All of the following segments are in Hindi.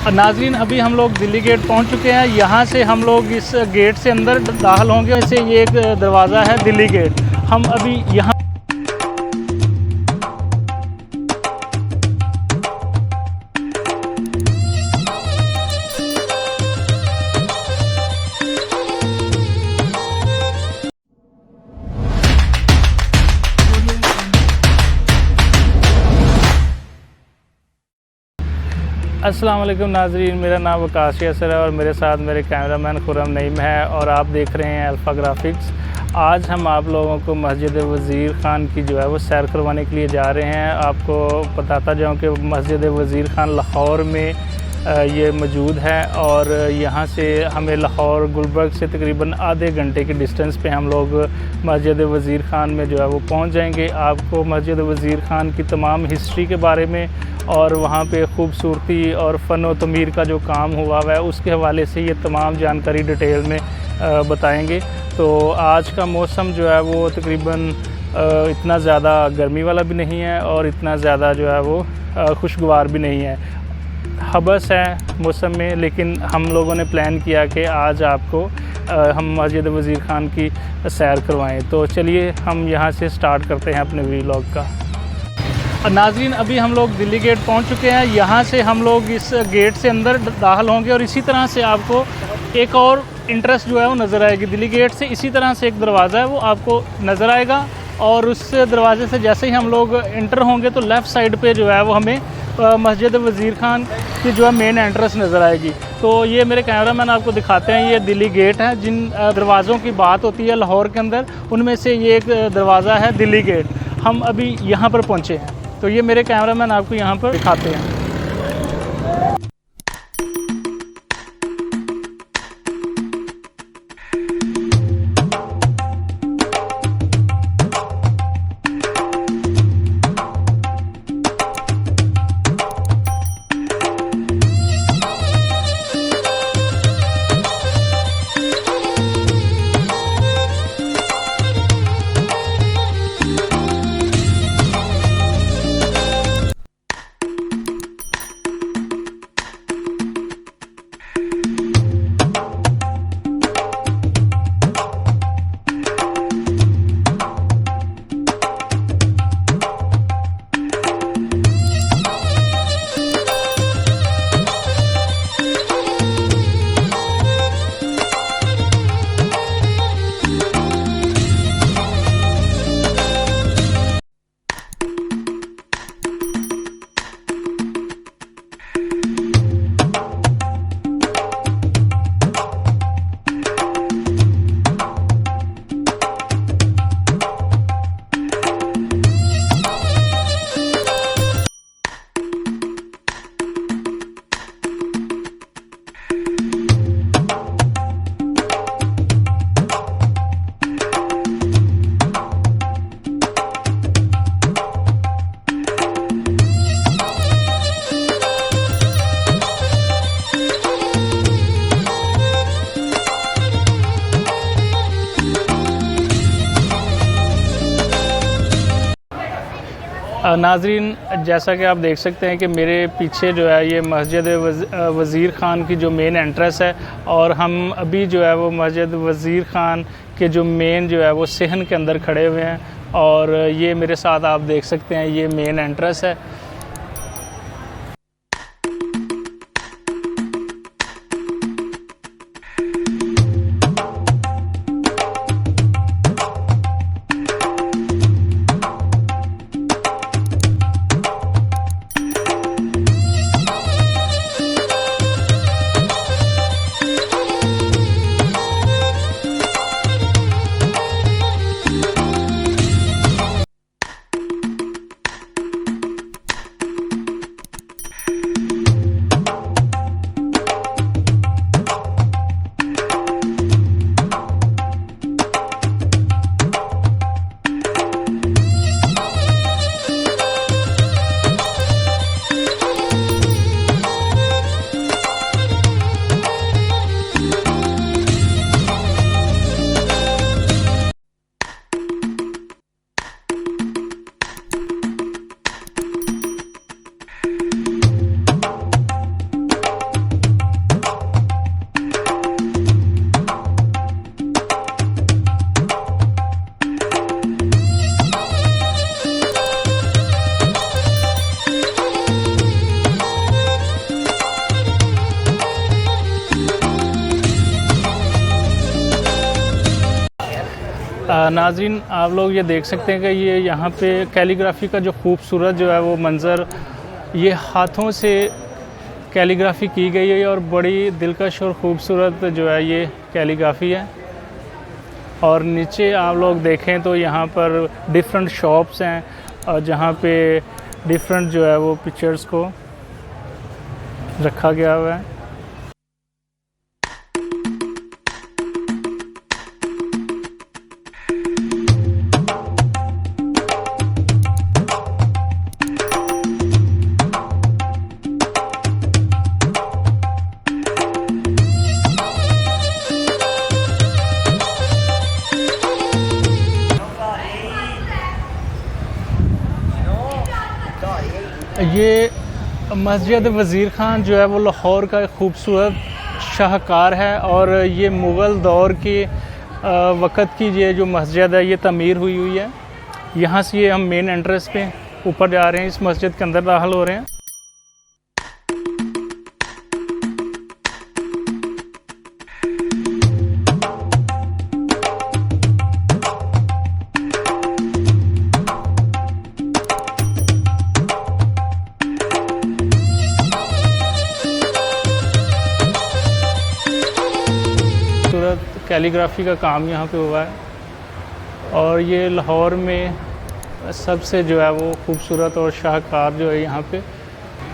नाजरीन, अभी हम लोग दिल्ली गेट पहुंच चुके हैं। यहाँ से हम लोग इस गेट से अंदर दाखिल होंगे। वैसे ये एक दरवाज़ा है दिल्ली गेट। हम अभी यहाँ अस्सलाम वालेकुम नाजरीन, मेरा नाम वकास यासिर है और मेरे साथ मेरे कैमरामैन खुरम नईम है और आप देख रहे हैं अल्फ़ा ग्राफिक्स। आज हम आप लोगों को मस्जिद वज़ीर ख़ान की जो है वो सैर करवाने के लिए जा रहे हैं। आपको बताता जाऊं कि मस्जिद वज़ीर ख़ान लाहौर में ये मौजूद है और यहाँ से हमें लाहौर गुलबर्ग से तकरीबन आधे घंटे के डिस्टेंस पे हम लोग मस्जिद वज़ीर ख़ान में जो है वो पहुँच जाएंगे। आपको मस्जिद वज़ीर ख़ान की तमाम हिस्ट्री के बारे में और वहाँ पे ख़ूबसूरती और फ़न व तमीर का जो काम हुआ है उसके हवाले से ये तमाम जानकारी डिटेल में बताएंगे। तो आज का मौसम जो है वो तकरीबन इतना ज़्यादा गर्मी वाला भी नहीं है और इतना ज़्यादा जो है वो खुशगवार भी नहीं है। हबस है मौसम में, लेकिन हम लोगों ने प्लान किया कि आज आपको हम मस्जिद वज़ीर ख़ान की सैर करवाएं। तो चलिए हम यहाँ से स्टार्ट करते हैं अपने व्लॉग का। नाजरीन, अभी हम लोग दिल्ली गेट पहुंच चुके हैं। यहाँ से हम लोग इस गेट से अंदर दाखिल होंगे और इसी तरह से आपको एक और इंटरेस्ट जो है वो नज़र आएगी। दिल्ली गेट से इसी तरह से एक दरवाज़ा है वो आपको नज़र आएगा और उस दरवाज़े से जैसे ही हम लोग इंटर होंगे तो लेफ़्ट साइड पे जो है वो हमें मस्जिद वज़ीर ख़ान की जो है मेन एंट्रेंस नज़र आएगी। तो ये मेरे कैमरामैन आपको दिखाते हैं, ये दिल्ली गेट है। जिन दरवाज़ों की बात होती है लाहौर के अंदर उनमें से ये एक दरवाज़ा है दिल्ली गेट। हम अभी यहाँ पर पहुँचे हैं, तो ये मेरे कैमरामैन आपको यहाँ पर दिखाते हैं। नाजरीन, जैसा कि आप देख सकते हैं कि मेरे पीछे जो है ये मस्जिद वज़ीर ख़ान की जो मेन एंट्रेंस है और हम अभी जो है वो मस्जिद वज़ीर ख़ान के जो मेन जो है वो सहन के अंदर खड़े हुए हैं और ये मेरे साथ आप देख सकते हैं ये मेन एंट्रेंस है। नाज़रीन, आप लोग ये देख सकते हैं कि ये यहाँ पे कैलीग्राफी का जो खूबसूरत जो है वो मंज़र, ये हाथों से कैलीग्राफी की गई है और बड़ी दिलकश और ख़ूबसूरत जो है ये कैलीग्राफी है। और नीचे आप लोग देखें तो यहाँ पर डिफरेंट शॉप्स हैं और जहाँ पे डिफरेंट जो है वो पिक्चर्स को रखा गया हुआ है। ये मस्जिद वज़ीर ख़ान जो है वो लाहौर का एक खूबसूरत शाहकार है और ये मुग़ल दौर के वक़्त की ये जो मस्जिद है ये तमीर हुई है। यहाँ से ये हम मेन एंट्रेंस पे ऊपर जा रहे हैं, इस मस्जिद के अंदर दाखिल हो रहे हैं। कैलीग्राफी का काम यहाँ पे हुआ है और ये लाहौर में सबसे जो है वो खूबसूरत और शाहकार जो है यहाँ पे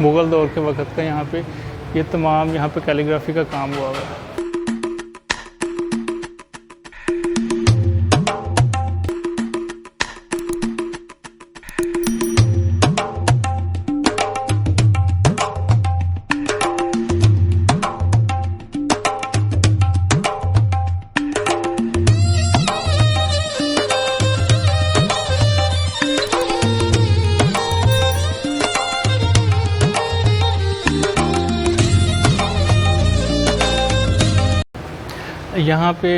मुग़ल दौर के वक़्त का यहाँ पे ये तमाम यहाँ पे कैलीग्राफी का काम हुआ है। यहाँ पे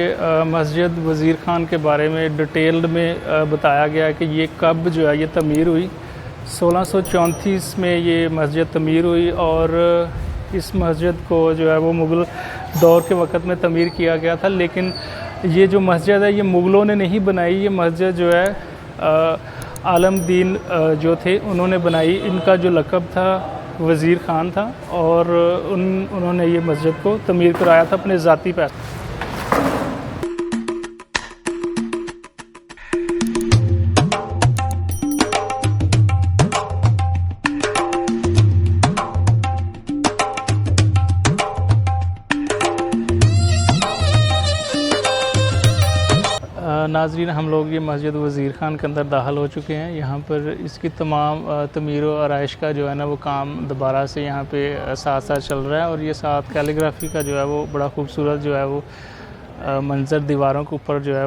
मस्जिद वज़ीर ख़ान के बारे में डिटेल्ड में बताया गया है कि ये कब जो है ये तमीर हुई। 1634 में ये मस्जिद तमीर हुई और इस मस्जिद को जो है वो मुग़ल दौर के वक़्त में तमीर किया गया था। लेकिन ये जो मस्जिद है ये मुग़लों ने नहीं बनाई, ये मस्जिद जो है आलमदीन जो थे उन्होंने बनाई। इनका जो लक़ब था वज़ीर ख़ान था और उन्होंने ये मस्जिद को तमीर कराया था अपने ज़ाती पैसे। नाज़रीन, हम लोग ये मस्जिद वज़ीर ख़ान के अंदर दाखिल हो चुके हैं। यहाँ पर इसकी तमाम तमीर और आराइश का जो है ना वो काम दोबारा से यहाँ पे साथ साथ चल रहा है और ये साथ कैलीग्राफी का जो है वो बड़ा खूबसूरत जो है वो मंज़र दीवारों के ऊपर जो है।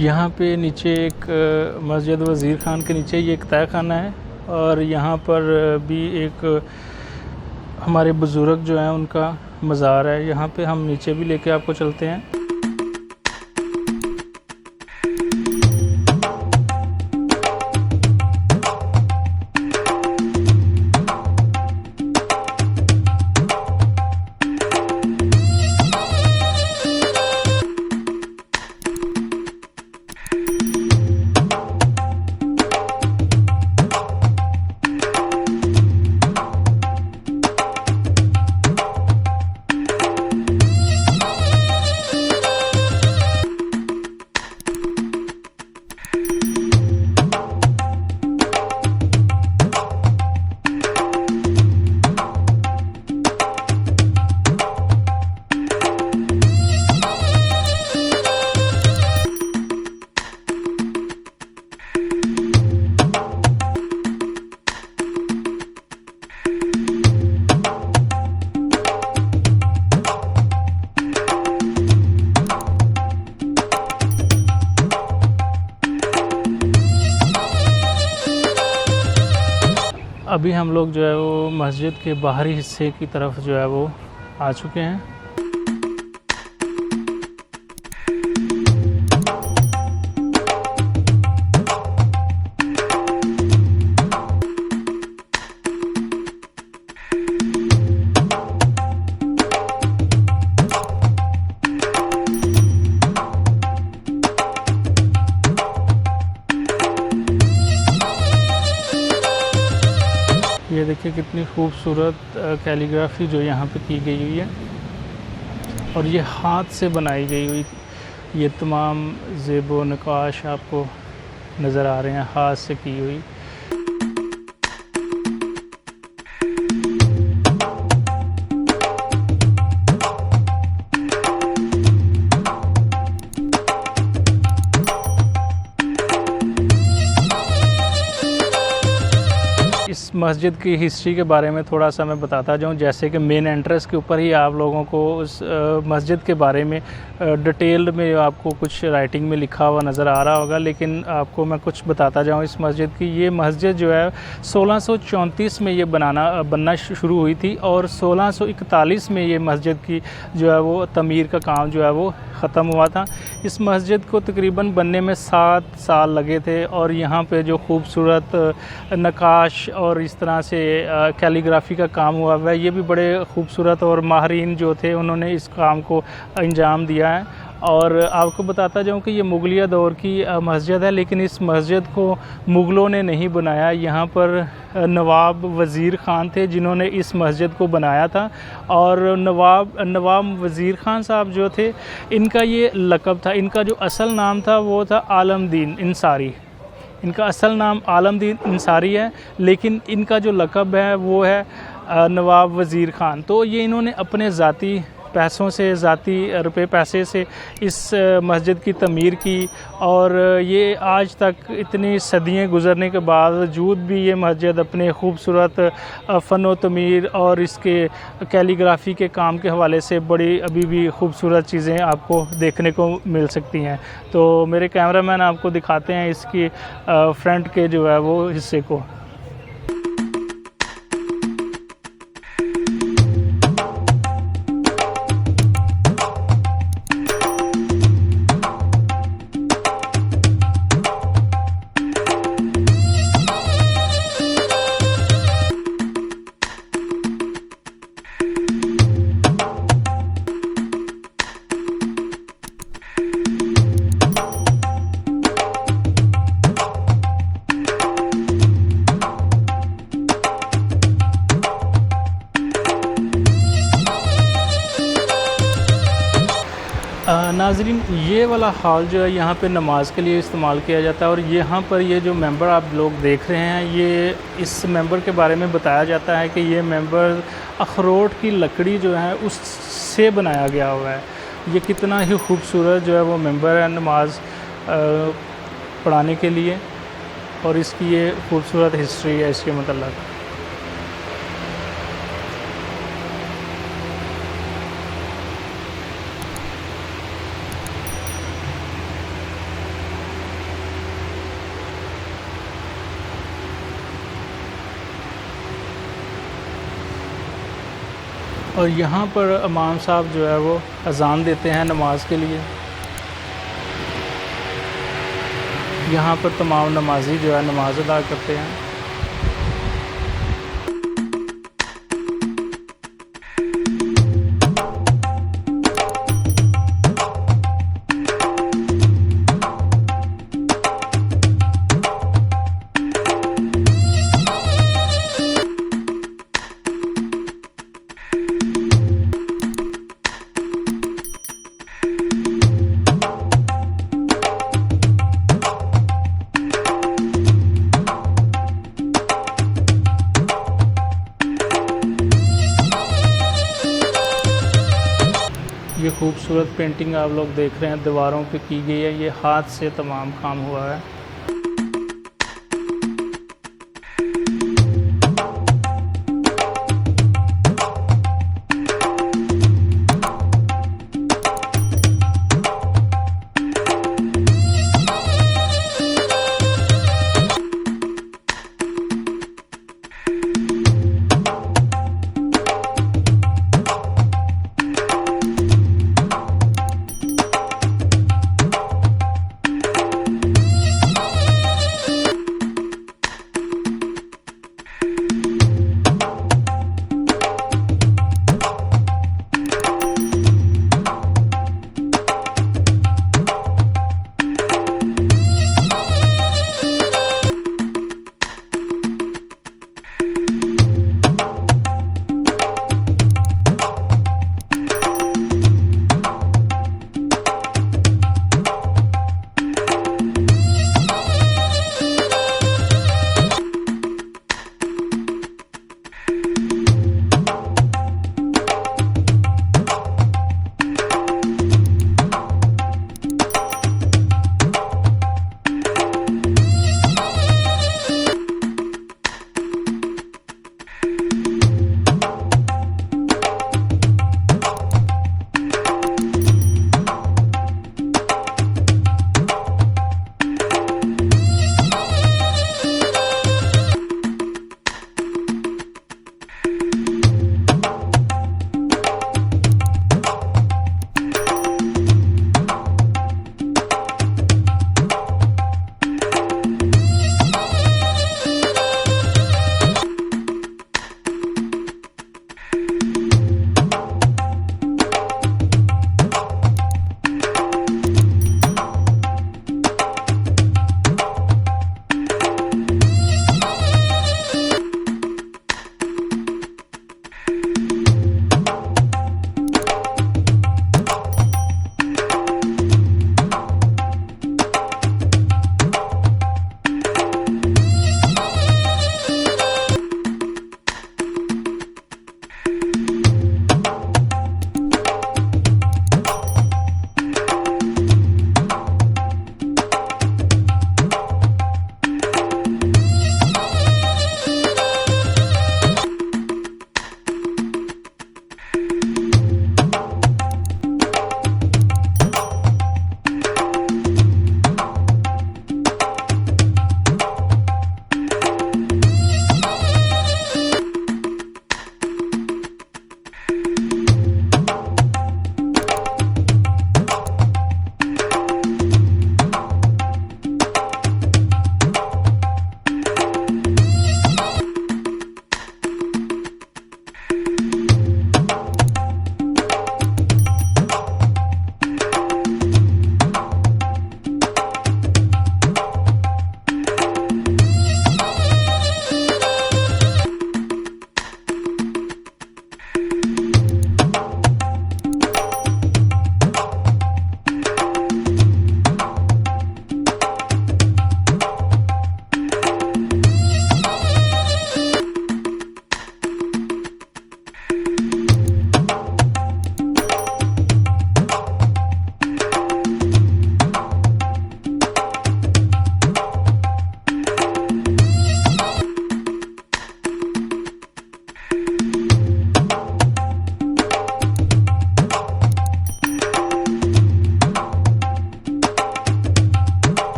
यहाँ पे नीचे एक मस्जिद वज़ीर ख़ान के नीचे ये एक तय खाना है और यहाँ पर भी एक हमारे बुज़ुर्ग जो हैं उनका मज़ार है। यहाँ पे हम नीचे भी लेके आपको चलते हैं। अभी हम लोग जो है वो मस्जिद के बाहरी हिस्से की तरफ जो है वो आ चुके हैं। ये देखिए कितनी खूबसूरत कैलीग्राफी जो यहाँ पे की गई हुई है, और ये हाथ से बनाई गई हुई ये तमाम ज़ेबो नकाश आपको नज़र आ रहे हैं, हाथ से की हुई। इस मस्जिद की हिस्ट्री के बारे में थोड़ा सा मैं बताता जाऊं, जैसे कि मेन एंट्रेंस के ऊपर ही आप लोगों को उस मस्जिद के बारे में डिटेल में आपको कुछ राइटिंग में लिखा हुआ नज़र आ रहा होगा, लेकिन आपको मैं कुछ बताता जाऊं इस मस्जिद की। ये मस्जिद जो है 1634 में ये बनना शुरू हुई थी, और 1641 में ये मस्जिद की जो है वो तमीर का काम जो है वो ख़त्म हुआ था। इस मस्जिद को तकरीबन बनने में 7 साल लगे थे, और यहाँ पे जो खूबसूरत नकाश और इस तरह से कैलीग्राफी का काम हुआ है, ये भी बड़े खूबसूरत और माहरीन जो थे उन्होंने इस काम को अंजाम दिया है। और आपको बताता जाऊं कि ये मुगलिया दौर की मस्जिद है, लेकिन इस मस्जिद को मुग़लों ने नहीं बनाया। यहाँ पर नवाब वज़ीर ख़ान थे जिन्होंने इस मस्जिद को बनाया था, और नवाब वज़ीर ख़ान साहब जो थे, इनका ये लक़ब था। इनका जो असल नाम था वो था आलमदीन इंसारी। इनका असल नाम आलमदीन इंसारी है, लेकिन इनका जो लक़ब है वो है नवाब वज़ीर ख़ान। तो ये इन्होंने अपने ज़ाती पैसों से, ज़ाती रुपए पैसे से इस मस्जिद की तमीर की, और ये आज तक इतनी सदियाँ गुज़रने के बावजूद भी ये मस्जिद अपने खूबसूरत फ़न तमीर और इसके कैलीग्राफी के काम के हवाले से बड़ी अभी भी खूबसूरत चीज़ें आपको देखने को मिल सकती हैं। तो मेरे कैमरामैन आपको दिखाते हैं इसकी फ्रंट के जो है वो हिस्से को। नाज़रीन, ये वाला हॉल जो है यहाँ पे नमाज के लिए इस्तेमाल किया जाता है, और यहाँ पर ये जो मेंबर आप लोग देख रहे हैं, ये इस मेंबर के बारे में बताया जाता है कि ये मेंबर अखरोट की लकड़ी जो है उससे बनाया गया हुआ है। ये कितना ही खूबसूरत जो है वो मेंबर है नमाज पढ़ाने के लिए, और इसकी ये खूबसूरत हिस्ट्री है इसके मतलब। और यहाँ पर इमाम साहब जो है वो अज़ान देते हैं नमाज के लिए। यहाँ पर तमाम नमाजी जो है नमाज अदा करते हैं। ये खूबसूरत पेंटिंग आप लोग देख रहे हैं दीवारों पे की गई है, ये हाथ से तमाम काम हुआ है।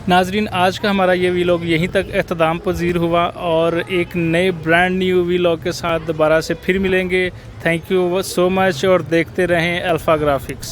नाजरीन, आज का हमारा ये वीलॉग यहीं तक अख्ताम पजीर हुआ और एक नए ब्रांड न्यू वीलॉग के साथ दोबारा से फिर मिलेंगे। थैंक यू सो मच और देखते रहें अल्फ़ा ग्राफिक्स।